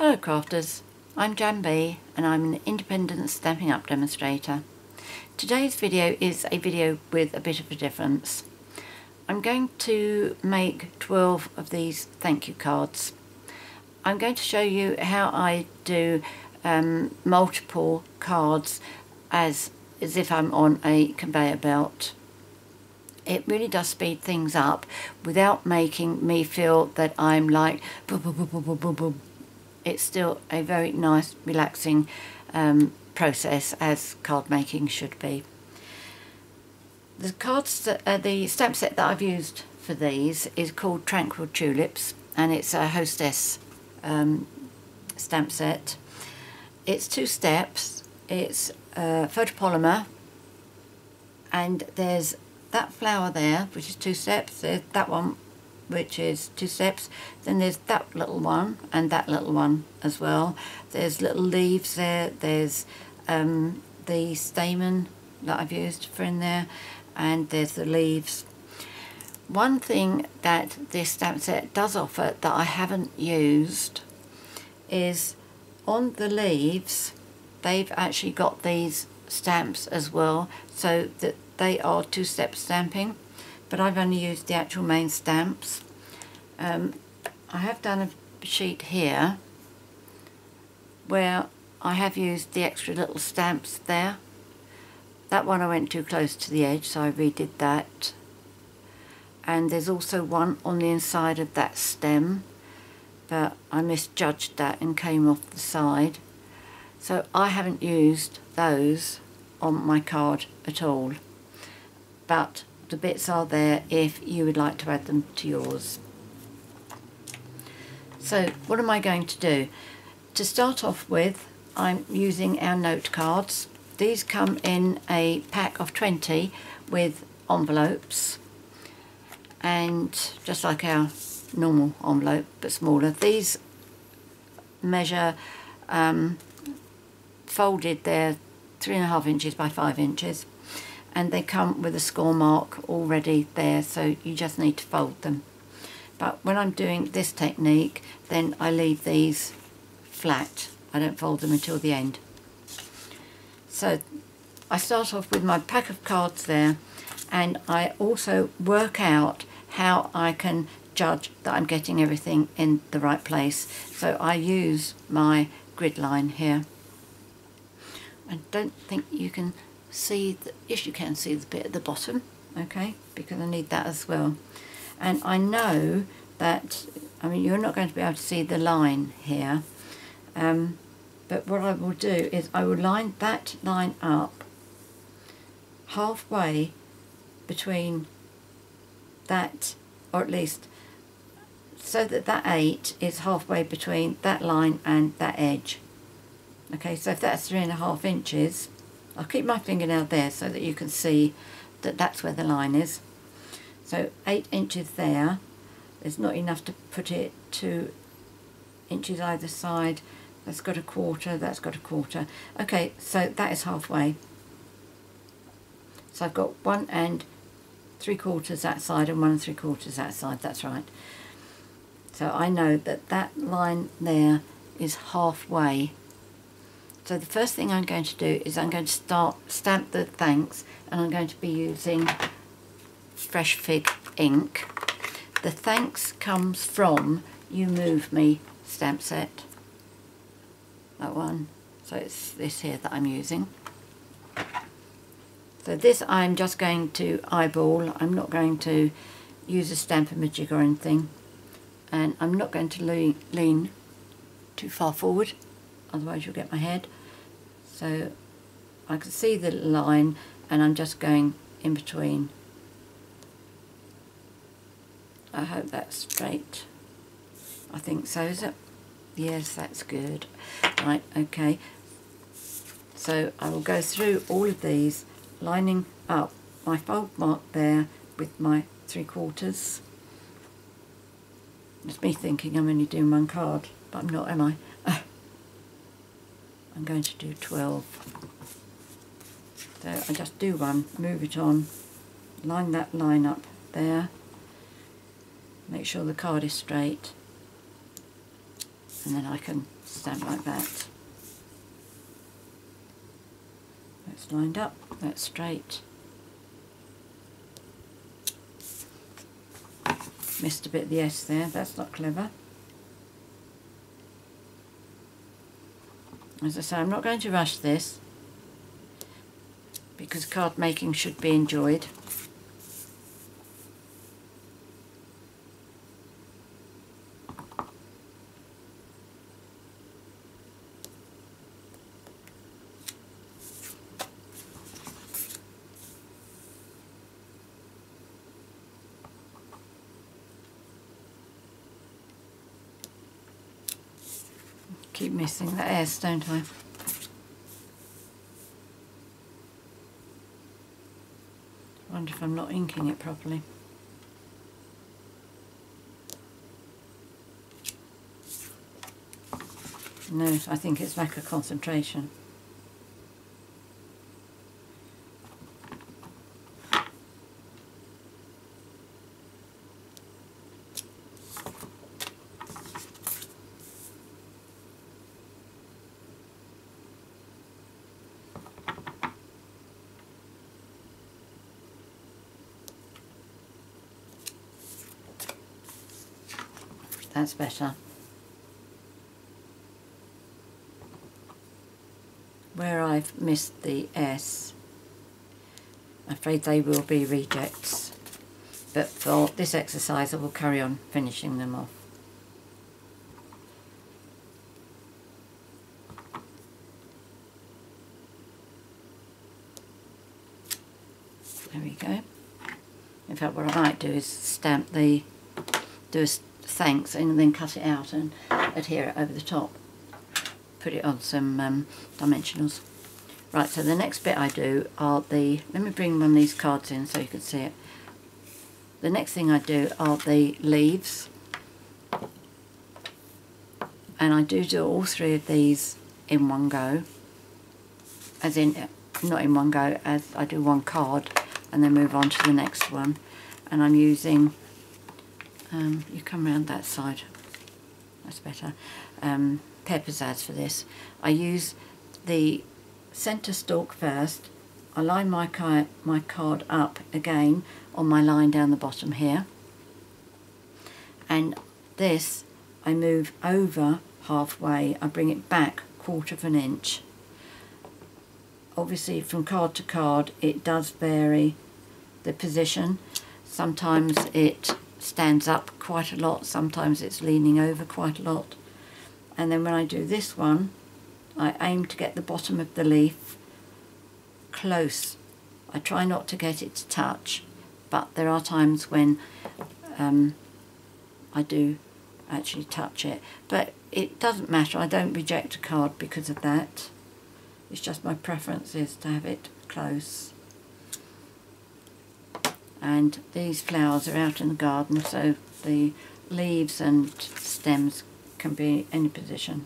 Hello crafters, I'm JanB and I'm an independent Stampin' Up demonstrator. Today's video is a video with a bit of a difference. I'm going to make 12 of these thank you cards. I'm going to show you how I do multiple cards as if I'm on a conveyor belt. It really does speed things up without making me feel that I'm like boom, boom, boom, boom, boom, boom, boom. It's still a very nice, relaxing process, as card making should be. The cards, the stamp set that I've used for these is called Tranquil Tulips, and it's a Hostess stamp set. It's 2 steps. It's photopolymer, and there's that flower there, which is 2 steps. There's that one, which is 2 steps. Then there's that little one and that little one as well. There's little leaves there. There's the stamen that I've used for in there, and there's the leaves. One thing that this stamp set does offer that I haven't used is on the leaves they've actually got these stamps as well, so that they are 2-step stamping, but I've only used the actual main stamps. I have done a sheet here where I have used the extra little stamps there. That one I went too close to the edge, so I redid that. And there's also one on the inside of that stem, but I misjudged that and came off the side. So I haven't used those on my card at all, but the bits are there if you would like to add them to yours. So what am I going to do? To start off with, I'm using our note cards. These come in a pack of 20 with envelopes, and just like our normal envelope but smaller. These measure folded, they're 3.5 inches by 5 inches, and they come with a score mark already there, so you just need to fold them. But when I'm doing this technique, then I leave these flat. I don't fold them until the end. So I start off with my pack of cards there, and I also work out how I can judge that I'm getting everything in the right place. So I use my grid line here. I don't think you can see, yes you can see the bit at the bottom, okay, because I need that as well. And I know that, I mean, you're not going to be able to see the line here, but what I will do is I will line that line up halfway between that, or at least so that that 8 is halfway between that line and that edge. Okay, so if that's 3.5 inches, I'll keep my fingernail there so that you can see that that's where the line is. So 8 inches there. There's not enough to put it 2 inches either side. That's got 1/4, that's got 1/4. Okay, so that is halfway. So I've got 1 3/4 that side and 1 3/4 that side, that's right. So I know that that line there is halfway. So the first thing I'm going to do is I'm going to stamp the thanks, and I'm going to be using Fresh Fig ink. The thanks comes from You Move Me stamp set. That one. So it's this here that I'm using. So this I'm just going to eyeball. I'm not going to use a Stampin' or anything. And I'm not going to lean too far forward, otherwise you'll get my head. So I can see the line, and I'm just going in between. I hope that's straight. I think so, is it? Yes, that's good. Right, okay. So I will go through all of these, lining up my fold mark there with my 3/4. It's me thinking I'm only doing 1 card, but I'm not, am I? I'm going to do 12. So I just do 1, move it on, line that line up there, make sure the card is straight, and then I can stamp like that. That's lined up, that's straight. Missed a bit of the S there, that's not clever. As I say, I'm not going to rush this because card making should be enjoyed. Keep missing the S, don't I? Wonder if I'm not inking it properly. No, I think it's lack of concentration. That's better. Where I've missed the S, I'm afraid they will be rejects, but for this exercise I will carry on finishing them off. There we go. In fact, what I might do is stamp the, do a thanks and then cut it out and adhere it over the top. Put it on some dimensionals. Right, so the next bit I do are the, let me bring one of these cards in so you can see it. The next thing I do are the leaves, and I do all three of these in one go, as in, not in one go, as I do one card and then move on to the next one. And I'm using, you come around that side, that's better, Pizzazz for this. I use the centre stalk first. I line my card up again on my line down the bottom here, and this I move over halfway, I bring it back 1/4 of an inch. Obviously from card to card it does vary the position. Sometimes it stands up quite a lot, sometimes it's leaning over quite a lot. And then when I do this one, I aim to get the bottom of the leaf close. I try not to get it to touch, but there are times when I do actually touch it. But it doesn't matter, I don't reject a card because of that. It's just my preference is to have it close. And these flowers are out in the garden, so the leaves and stems can be any position,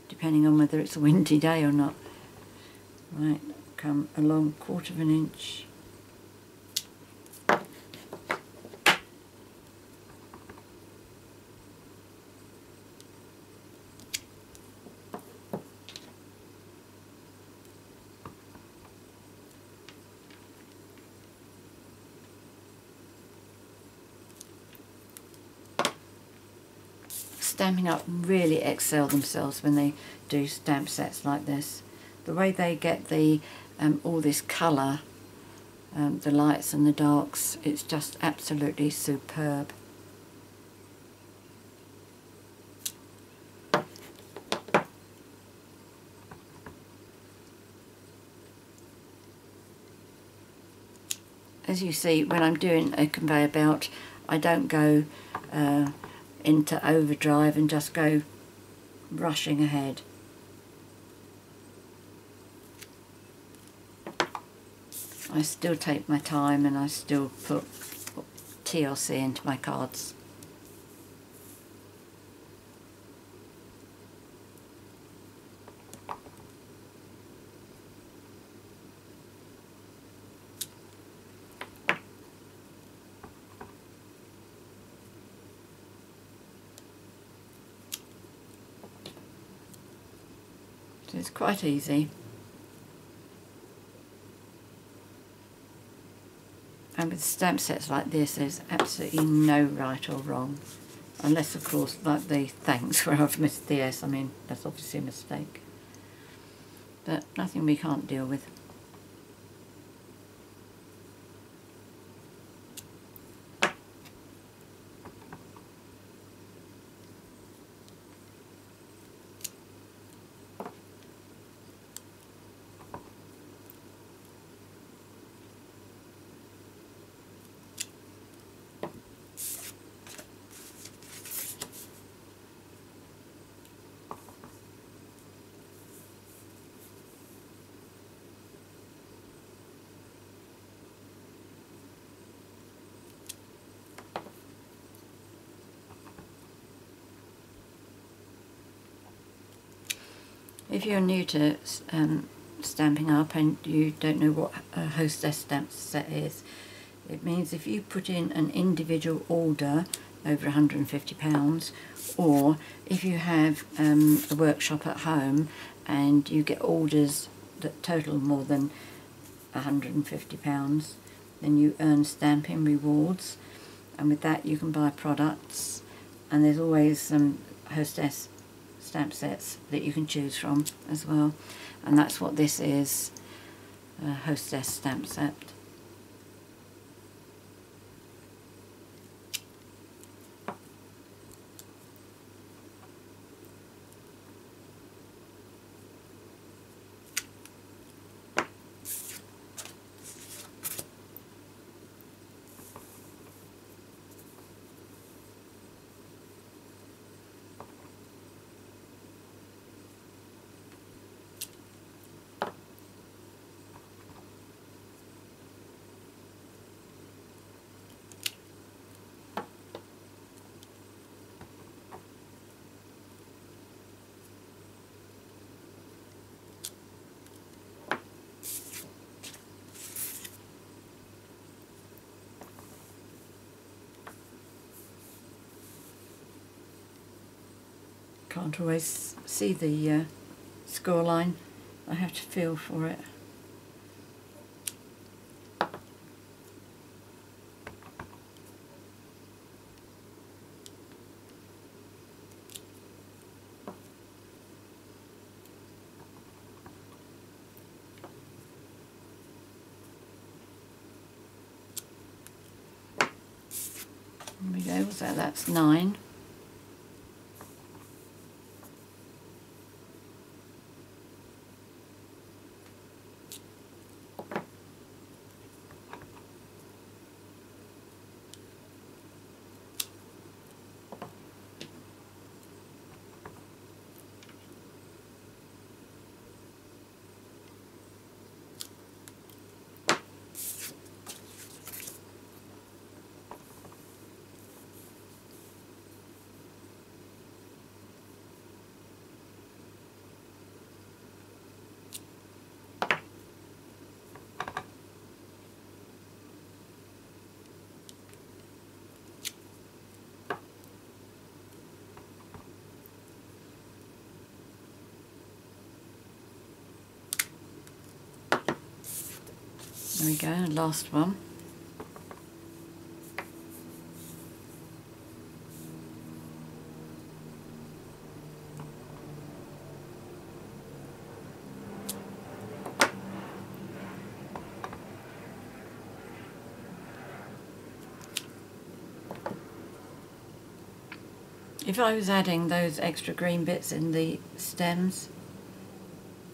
depending on whether it's a windy day or not. Right, come along 1/4 of an inch. Stampin' Up really excel themselves when they do stamp sets like this. The way they get the all this colour, the lights and the darks, it's just absolutely superb. As you see, when I'm doing a conveyor belt, I don't go into overdrive and just go rushing ahead. I still take my time and I still put TLC into my cards. So it's quite easy. And with stamp sets like this, there's absolutely no right or wrong. Unless, of course, like the thanks where I've missed the S. I mean, that's obviously a mistake. But nothing we can't deal with. If you're new to Stampin' Up and you don't know what a Hostess stamp set is, it means if you put in an individual order over £150, or if you have a workshop at home and you get orders that total more than £150, then you earn Stampin' rewards, and with that you can buy products, and there's always some Hostess stamp sets that you can choose from as well, and that's what this is, a Hostess stamp set. Can't always see the score line. I have to feel for it. There we go, so that's 9. There we go, last one. If I was adding those extra green bits in the stems,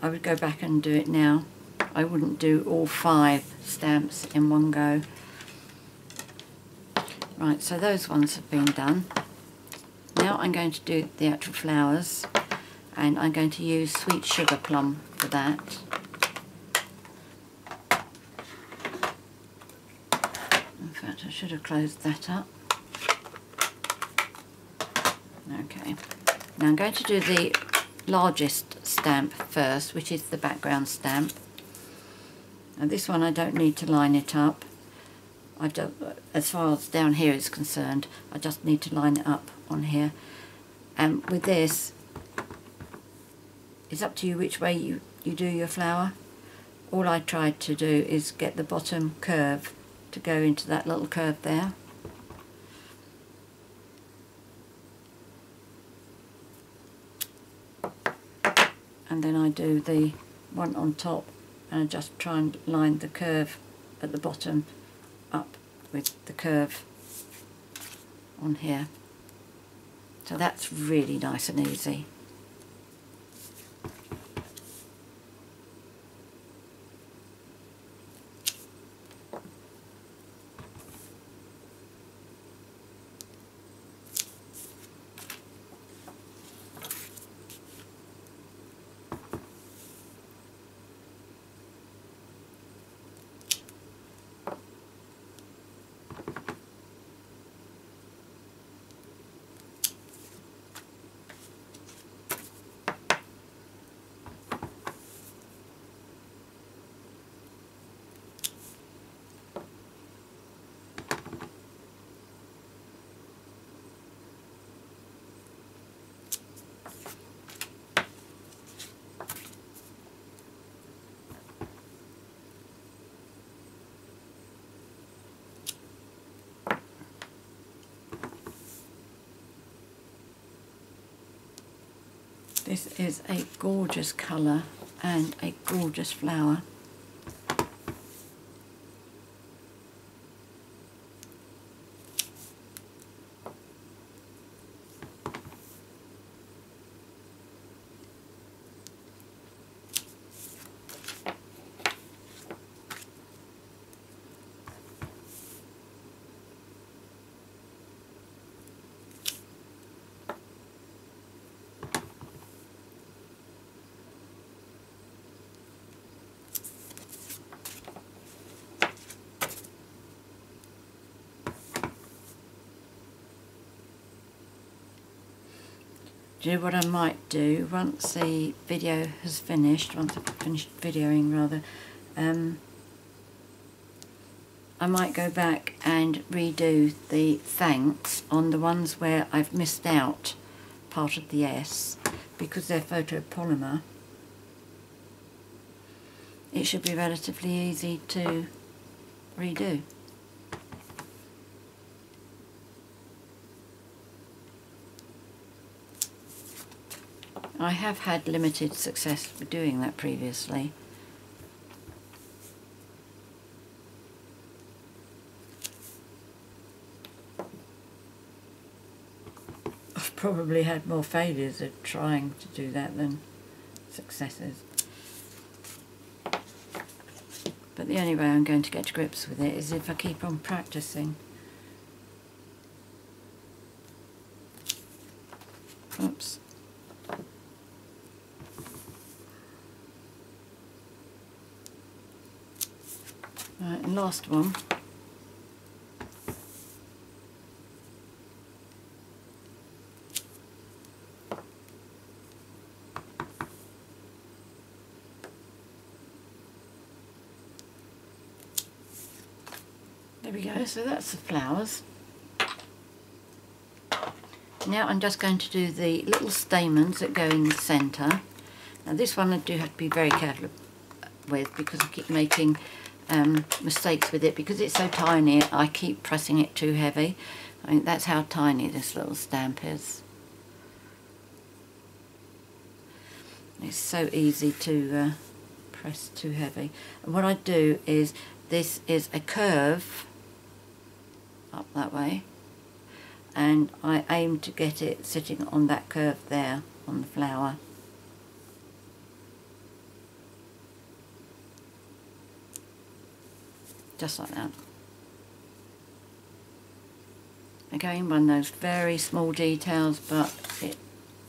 I would go back and do it now. I wouldn't do all 5 stamps in one go. Right, so those ones have been done. Now I'm going to do the actual flowers, and I'm going to use Sweet Sugarplum for that. In fact, I should have closed that up. Okay, now I'm going to do the largest stamp first, which is the background stamp. And this one I don't need to line it up. I don't, as far as down here is concerned, I just need to line it up on here. And with this, it's up to you which way you do your flower. All I tried to do is get the bottom curve to go into that little curve there. And then I do the one on top, and I just try and line the curve at the bottom up with the curve on here. So that's really nice and easy. This is a gorgeous colour and a gorgeous flower. Do you know what I might do once the video has finished, once I've finished videoing rather, I might go back and redo the thanks on the ones where I've missed out part of the S, because they're photopolymer. It should be relatively easy to redo. I have had limited success with doing that previously. I've probably had more failures at trying to do that than successes. But the only way I'm going to get to grips with it is if I keep on practicing. Oops. Right, and last one. There we go, so that's the flowers. Now I'm just going to do the little stamens that go in the centre. Now this one I do have to be very careful with because I keep making mistakes with it because it's so tiny. I keep pressing it too heavy. I mean, that's how tiny this little stamp is. It's so easy to press too heavy. And what I do is, this is a curve up that way, and I aim to get it sitting on that curve there on the flower. Just like that. Again, one of those very small details, but it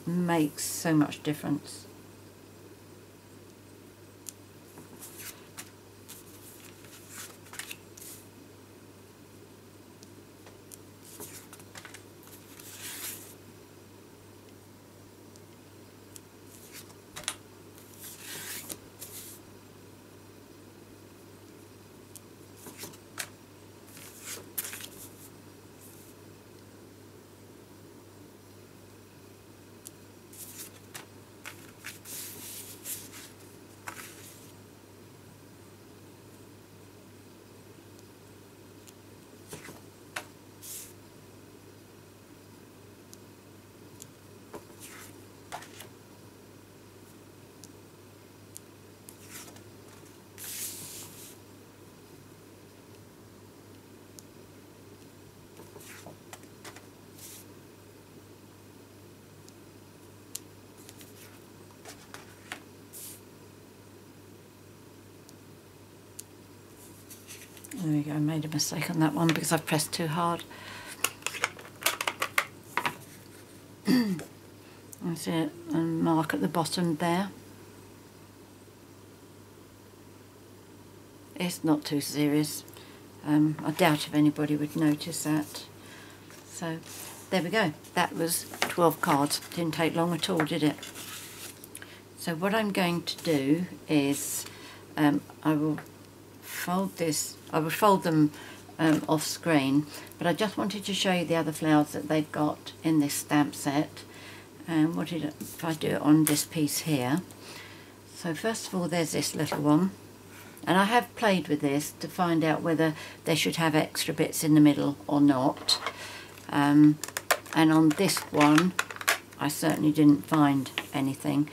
makes so much difference. There we go, I made a mistake on that one because I've pressed too hard. That's it, and mark at the bottom there. It's not too serious. I doubt if anybody would notice that. So there we go, that was 12 cards. Didn't take long at all, did it? So what I'm going to do is I will fold them off screen, but I just wanted to show you the other flowers that they've got in this stamp set. And if I do it on this piece here. So first of all, there's this little one, and I have played with this to find out whether they should have extra bits in the middle or not. And on this one, I certainly didn't find anything.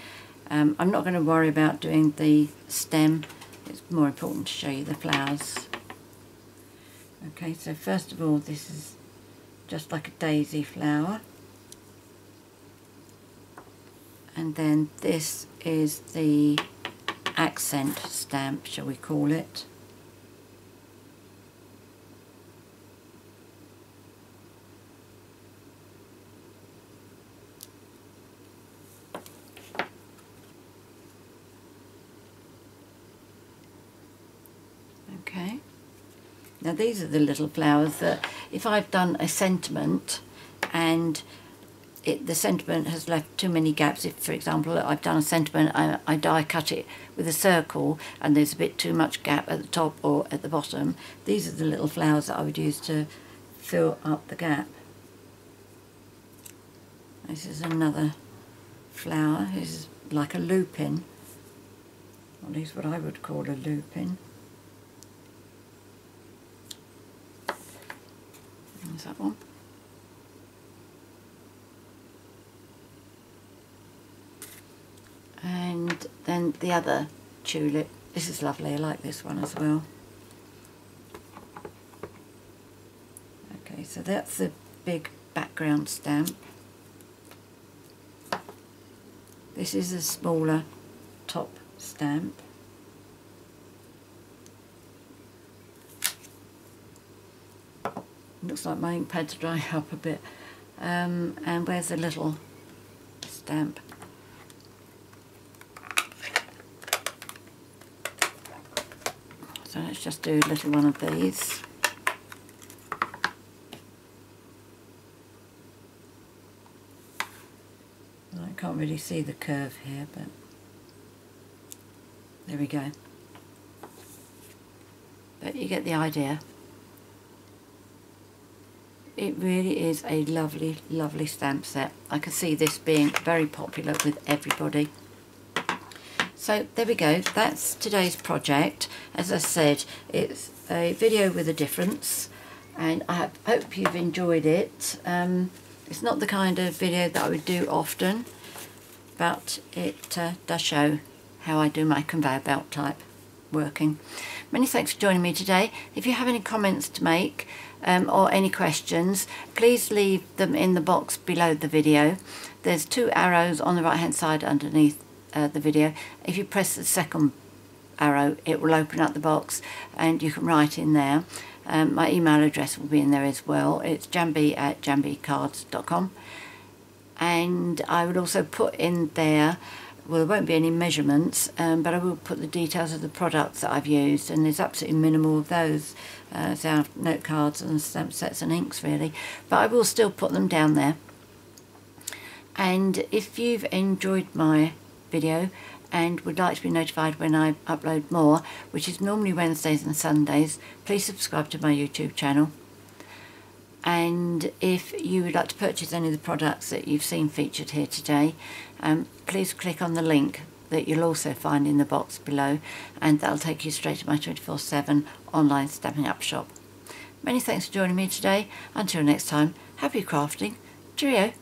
I'm not going to worry about doing the stem. It's more important to show you the flowers. Okay, so first of all, this is just like a daisy flower. And then this is the accent stamp, shall we call it. Okay. Now these are the little flowers that if I've done a sentiment and the sentiment has left too many gaps, if for example I've done a sentiment, I die cut it with a circle and there's a bit too much gap at the top or at the bottom, these are the little flowers that I would use to fill up the gap. This is another flower. This is like a lupin, or at least what I would call a lupin. There's that one. And then the other tulip. This is lovely, I like this one as well. Okay, so that's the big background stamp. This is a smaller top stamp. Looks like my ink pad's drying up a bit. And where's the little stamp? So let's just do a little one of these. I can't really see the curve here, but there we go. But you get the idea. It really is a lovely, lovely stamp set. I can see this being very popular with everybody. So there we go, that's today's project. As I said, it's a video with a difference, and I hope you've enjoyed it. It's not the kind of video that I would do often, but it does show how I do my conveyor belt type working. Many thanks for joining me today. If you have any comments to make or any questions, please leave them in the box below the video. There's 2 arrows on the right hand side underneath the video. If you press the second arrow, it will open up the box and you can write in there. My email address will be in there as well. It's janb@janbcards.com, and I would also put in there, well, there won't be any measurements, but I will put the details of the products that I've used, and there's absolutely minimal of those. So I have note cards and stamp sets and inks really, but I will still put them down there. And if you've enjoyed my video and would like to be notified when I upload more, which is normally Wednesdays and Sundays, please subscribe to my YouTube channel. And if you would like to purchase any of the products that you've seen featured here today, please click on the link that you'll also find in the box below, and that'll take you straight to my 24/7 online Stampin' Up shop. Many thanks for joining me today. Until next time, happy crafting. Cheerio.